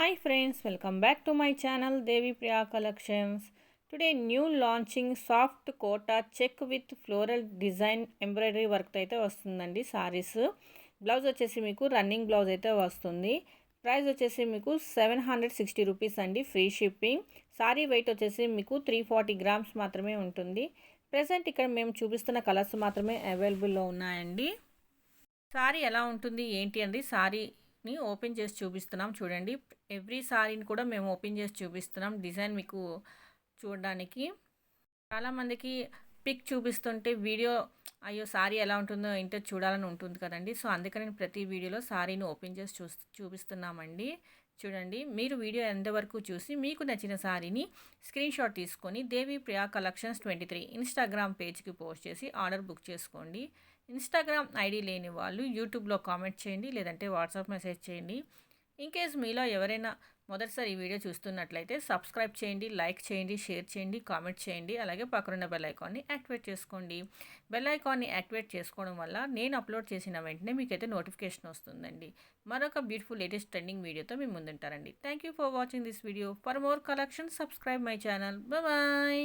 Hi friends, welcome back to my channel Devi Priya Collections. Today new launching soft kota check with floral design embroidery work అయితే వస్తుందండి saris. Blouse వచ్చేసి మీకు running blouse అయితే వస్తుంది. Price వచ్చేసి మీకు 760 rupees అండి, ఫ్రీ షిప్పింగ్. సారీ వెయిట్ వచ్చేసి మీకు 340 గ్రామ్స్ మాత్రమే ఉంటుంది. ప్రెసెంట్ ఇక్కడ మేము చూపిస్తున్న కలర్స్ మాత్రమే అవైలబుల్లో ఉన్నాయండి. సారీ ఎలా ఉంటుంది ఏంటి అండి, సారీని ఓపెన్ చేసి చూపిస్తున్నాం చూడండి. ఎవ్రీ సారీని కూడా మేము ఓపెన్ చేసి చూపిస్తున్నాం డిజైన్ మీకు చూడడానికి. చాలామందికి పిక్ చూపిస్తుంటే వీడియో అయ్యో సారీ ఎలా ఉంటుందో ఏంటో చూడాలని ఉంటుంది కదండి. సో అందుకని ప్రతి వీడియోలో సారీని ఓపెన్ చేసి చూపిస్తున్నామండి. చూడండి, మీరు వీడియో ఎంతవరకు చూసి మీకు నచ్చిన సారీని స్క్రీన్ షాట్ తీసుకొని దేవి ప్రియా కలెక్షన్స్ 23 ఇన్స్టాగ్రామ్ పేజ్కి పోస్ట్ చేసి ఆర్డర్ బుక్ చేసుకోండి. ఇన్స్టాగ్రామ్ ఐడి లేని వాళ్ళు యూట్యూబ్లో కామెంట్ చేయండి, లేదంటే వాట్సాప్ మెసేజ్ చేయండి. ఇన్ కేస్ మీలో ఎవరైనా మొదటిసారి ఈ వీడియో చూస్తున్నట్లయితే సబ్స్క్రైబ్ చేయండి, లైక్ చేయండి, షేర్ చేయండి, కామెంట్ చేయండి. అలాగే పక్కనున్న బెల్ ఐకాన్ని యాక్టివేట్ చేసుకోండి. బెల్ ఐకాన్ని యాక్టివేట్ చేసుకోవడం వల్ల నేను అప్లోడ్ చేసిన వెంటనే మీకైతే నోటిఫికేషన్ వస్తుందండి. మరొక బ్యూటిఫుల్ లేటెస్ట్ ట్రెండింగ్ వీడియోతో మీ ముందుంటారండి. Thank you for watching this video. For more collection subscribe my channel. Bye.